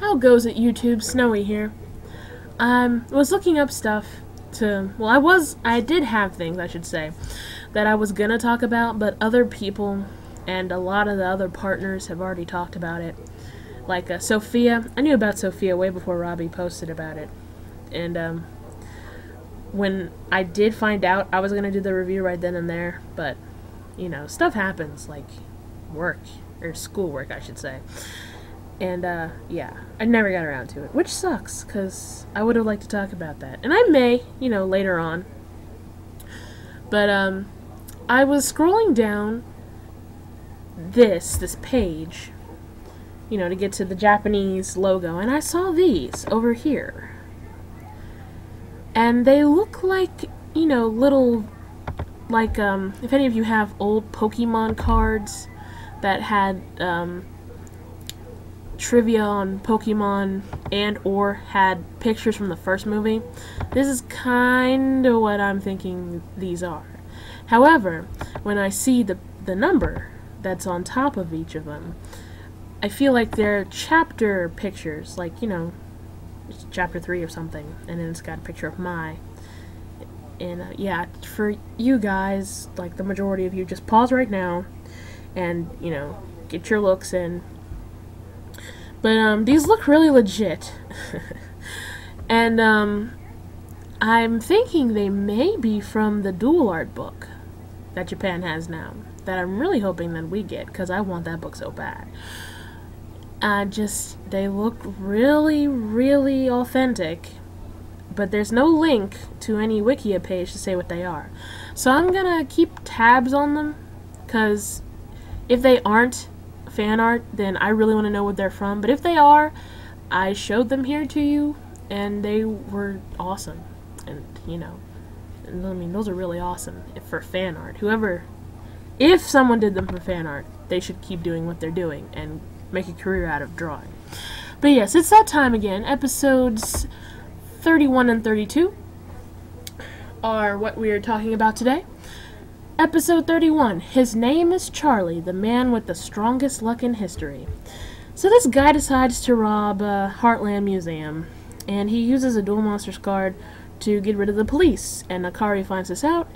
How goes it, YouTube? Snowy here. Was looking up stuff to, I did have things, I should say, that I was gonna talk about, but other people and a lot of the other partners have already talked about it. Like, Sophia. I knew about Sophia way before Robbie posted about it. And, when I did find out, I was gonna do the review right then and there, but, you know, stuff happens, like work, or schoolwork, I should say. And, yeah, I never got around to it, which sucks, because I would have liked to talk about that. And I may, you know, later on. But, I was scrolling down this page, you know, to get to the Japanese logo, and I saw these over here. And they look like, you know, little, like, if any of you have old Pokemon cards that had, trivia on Pokemon and or had pictures from the first movie, this is kind of what I'm thinking these are. However, when I see the number that's on top of each of them, I feel like they're chapter pictures, like, you know, it's chapter 3 or something, and then it's got a picture of Mai. And, yeah, for you guys, like the majority of you, just pause right now and, you know, get your looks in. But, these look really legit. And, I'm thinking they may be from the dual art book that Japan has now, that I'm really hoping that we get, because I want that book so bad. They look really, really authentic, but there's no link to any Wikia page to say what they are. So I'm gonna keep tabs on them, because if they aren't fan art, then I really want to know what they're from. But if they are, I showed them here to you, and they were awesome. And, you know, I mean, those are really awesome for fan art. If someone did them for fan art, they should keep doing what they're doing and make a career out of drawing. But yes, it's that time again. Episodes 31 and 32 are what we are talking about today. Episode 31, his name is Charlie, the man with the strongest luck in history. So this guy decides to rob a Heartland Museum, and he uses a Duel Monsters card to get rid of the police. And Akari finds this out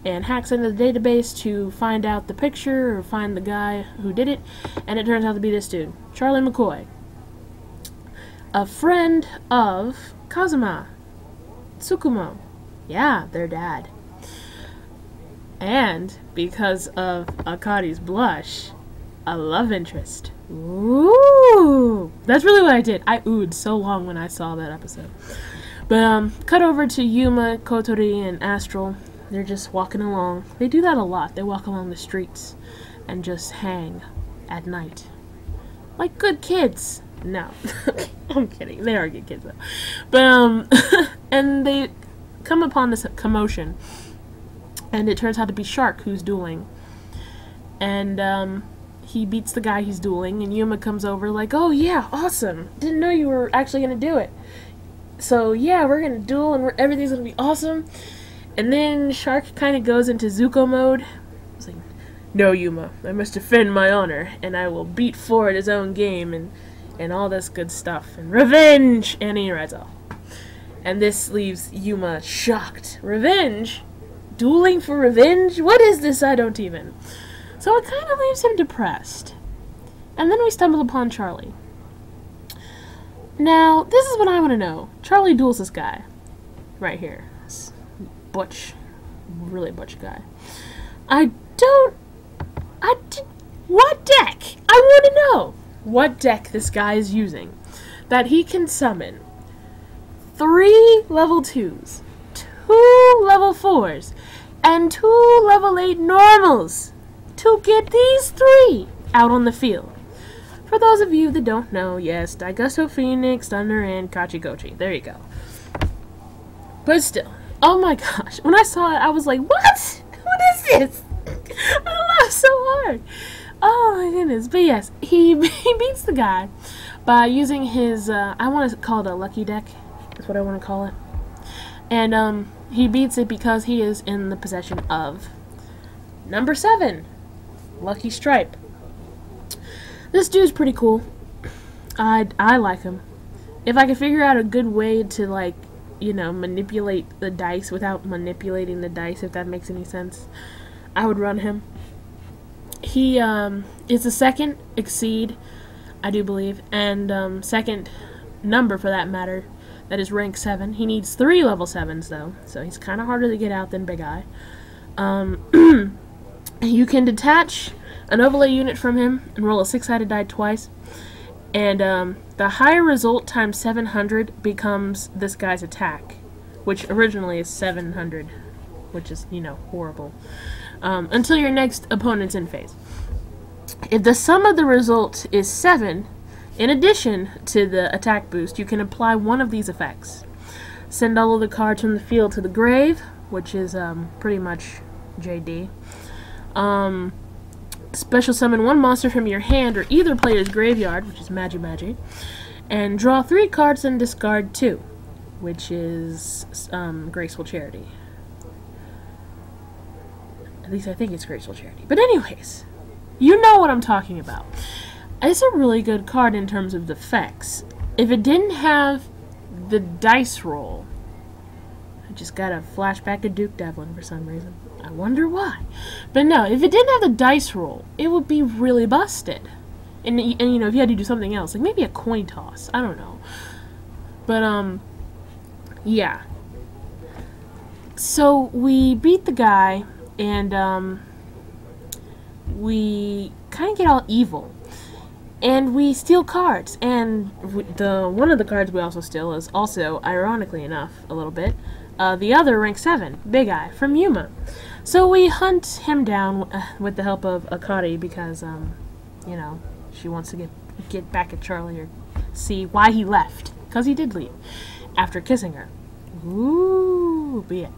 and hacks into the database to find out the picture or find the guy who did it, and it turns out to be this dude, Charlie McCoy, a friend of Kazuma, Tsukumo. Yeah, their dad. And, because of Akari's blush, a love interest. Ooh! That's really what I did. I oohed so long when I saw that episode. But, cut over to Yuma, Kotori, and Astral. They're just walking along. They do that a lot. They walk along the streets and just hang at night. Like good kids. No. I'm kidding. They are good kids, though. But, and they come upon this commotion. And it turns out to be Shark who's dueling. And, he beats the guy he's dueling, and Yuma comes over like, oh yeah, awesome. Didn't know you were actually gonna do it. So yeah, we're gonna duel and everything's gonna be awesome. And then Shark kind of goes into Zuko mode. It's like, no, Yuma, I must defend my honor, and I will beat Ford his own game, and all this good stuff. And revenge! And he rides off. And this leaves Yuma shocked. Revenge? Dueling for revenge? What is this? I don't even. So it kind of leaves him depressed. And then we stumble upon Charlie. Now, this is what I want to know. Charlie duels this guy. Right here. This butch. Really butch guy. What deck? I want to know what deck this guy is using. That he can summon 3 level 2s, 2 level 4s, and 2 level 8 normals to get these 3 out on the field. For those of you that don't know, yes, Daigusto Phoenix, Thunder, and Kachikochi. There you go. But still, oh my gosh, when I saw it, I was like, what? What is this? I laughed so hard. Oh my goodness. But yes, he beats the guy by using his, I want to call it a lucky deck. That's what I want to call it. And, he beats it because he is in the possession of number 7, Lucky Stripe. This dude's pretty cool. I like him. if I could figure out a good way to, like, you know, manipulate the dice without manipulating the dice, if that makes any sense, I would run him. He is the second Exceed, I do believe, and second number for that matter, that is rank 7. He needs 3 level 7s though, so he's kind of harder to get out than Big Eye. You can detach an overlay unit from him and roll a 6-sided die twice, and the higher result times 700 becomes this guy's attack, which originally is 700, which is, you know, horrible, until your next opponent's in phase. If the sum of the result is 7, in addition to the attack boost, you can apply one of these effects. Send all of the cards from the field to the grave, which is pretty much JD. Special summon one monster from your hand or either player's graveyard, which is Magi, and draw 3 cards and discard 2, which is Graceful Charity. At least I think it's Graceful Charity. But anyways, you know what I'm talking about. It's a really good card in terms of the effects. If it didn't have the dice roll, I just got a flashback to Duke Devlin for some reason. I wonder why. But no, if it didn't have the dice roll, it would be really busted. And you know, if you had to do something else, like maybe a coin toss, I don't know. But yeah. So we beat the guy, and we kind of get all evil. And we steal cards, and one of the cards we also steal is also, ironically enough, a little bit, the other rank 7, Big Eye, from Yuma. So we hunt him down with the help of Akari because, you know, she wants to get back at Charlie or see why he left, because he did leave after kissing her. Ooh, but yeah.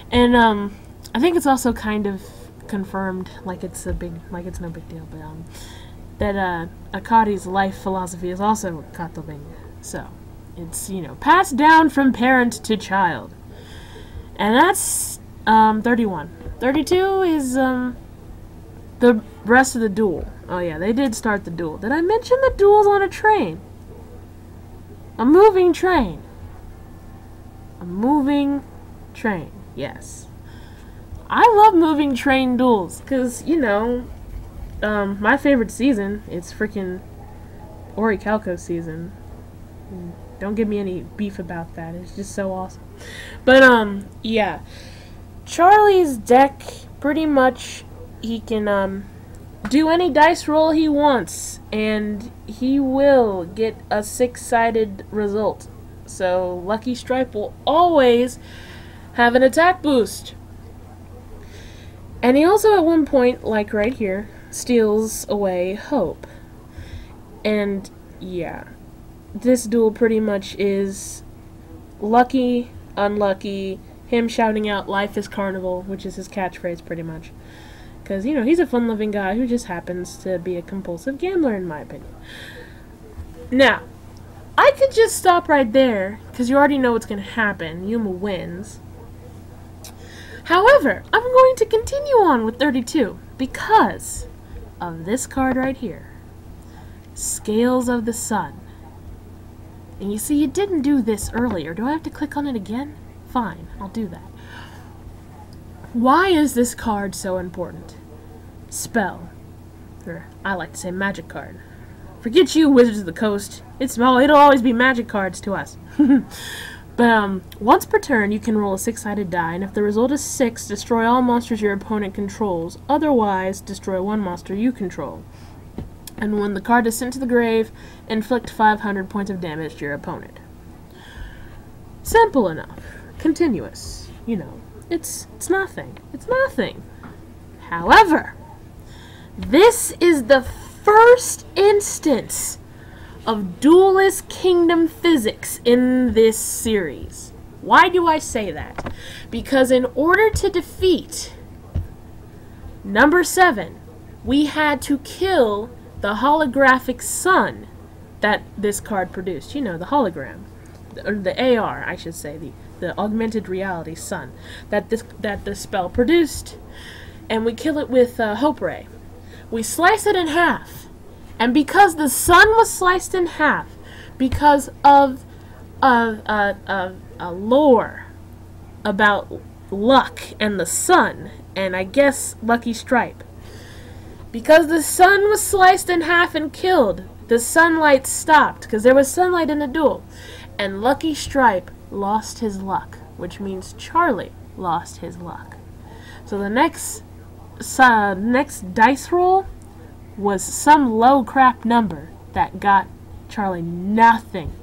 And I think it's also kind of confirmed, like it's no big deal, but that Akari's life philosophy is also Katoling. So it's, you know, passed down from parent to child. And that's 31. 32 is the rest of the duel. Oh yeah, they did start the duel. Did I mention the duel's on a train? A moving train. A moving train, yes. I love moving train duels, because, you know, my favorite season is freaking Orichalco season. Don't give me any beef about that. It's just so awesome. But, yeah. Charlie's deck, pretty much, he can, do any dice roll he wants, and he will get a 6-sided result. So, Lucky Stripe will always have an attack boost. And he also, at one point, like right here, steals away Hope. And, yeah. This duel pretty much is lucky, unlucky, him shouting out "Life is Carnival," which is his catchphrase pretty much. Because, you know, he's a fun-loving guy who just happens to be a compulsive gambler, in my opinion. Now, I could just stop right there, because you already know what's going to happen. Yuma wins. However, I'm going to continue on with 32, because of this card right here. Scales of the Sun. And you see, you didn't do this earlier. Do I have to click on it again? Fine, I'll do that. Why is this card so important? Spell. Or, I like to say magic card. Forget you, Wizards of the Coast. It'll always be magic cards to us. But, once per turn, you can roll a 6-sided die, and if the result is 6, destroy all monsters your opponent controls. Otherwise, destroy one monster you control. And when the card is sent to the grave, inflict 500 points of damage to your opponent. Simple enough. Continuous. You know, it's nothing. It's nothing. However, this is the first instance of Duelist Kingdom physics in this series. Why do I say that? Because in order to defeat number 7, we had to kill the holographic sun that this card produced. You know, the hologram. Or the AR, I should say. The augmented reality sun that the spell produced. And we kill it with Hope Ray. We slice it in half. And because the sun was sliced in half, because of a lore about luck and the sun, and I guess Lucky Stripe. Because the sun was sliced in half and killed, the sunlight stopped, because there was sunlight in the duel, and Lucky Stripe lost his luck, which means Charlie lost his luck. So the next dice roll was some low crap number that got Charlie nothing.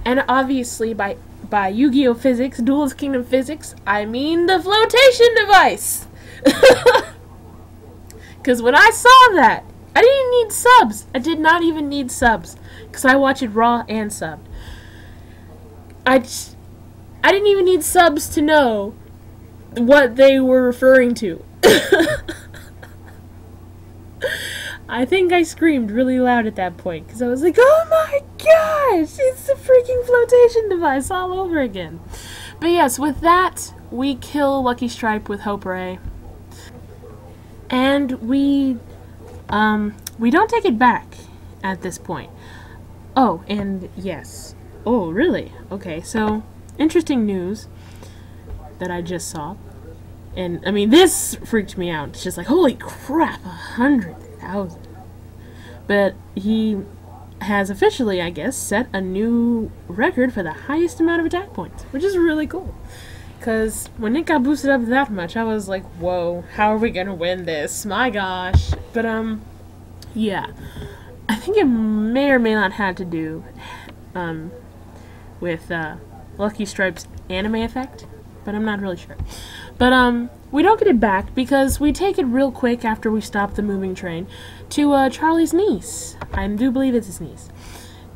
And obviously by Yu-Gi-Oh! Physics, Duelist Kingdom physics, I mean the flotation device! Because when I saw that, I didn't need subs. I did not even need subs. Because I watch it raw and subbed. I didn't even need subs to know what they were referring to. I think I screamed really loud at that point. Because I was like, oh my gosh! It's the freaking flotation device all over again. But yes, with that, we kill Lucky Stripe with Hope Ray. And we don't take it back at this point. Oh, and yes. Oh, really? Okay, so, interesting news that I just saw. And, I mean, this freaked me out. It's just like, holy crap, 100,000. But he has officially, I guess, set a new record for the highest amount of attack points, which is really cool. Because when it got boosted up that much, I was like, whoa, how are we gonna win this? My gosh. But, yeah. I think it may or may not have to do, with, Lucky Stripe's anime effect. But I'm not really sure. But, we don't get it back because we take it real quick after we stop the moving train to, Charlie's niece. I do believe it's his niece.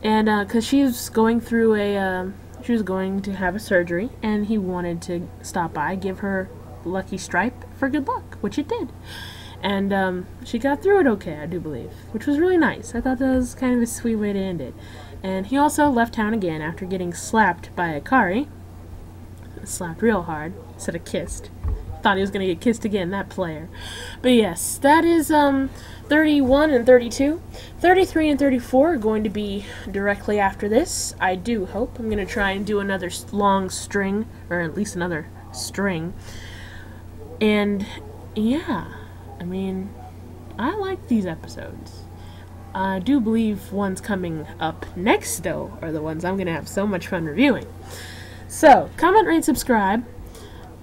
And, because she's going through she was going to have a surgery, and he wanted to stop by, give her Lucky Stripe for good luck, which it did. And she got through it okay, I do believe, which was really nice. I thought that was kind of a sweet way to end it. And he also left town again after getting slapped by Akari. Slapped real hard, instead of kissed. Thought he was going to get kissed again, that player. But yes, that is 31 and 32. 33 and 34 are going to be directly after this. I do hope. I'm going to try and do another long string, or at least another string. And yeah, I mean, I like these episodes. I do believe ones coming up next, though, are the ones I'm going to have so much fun reviewing. So, comment, rate, subscribe.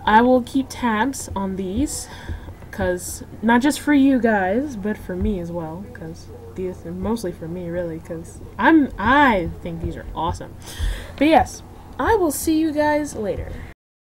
I will keep tabs on these, because not just for you guys, but for me as well, because these are mostly for me, really, because I think these are awesome. But yes, I will see you guys later.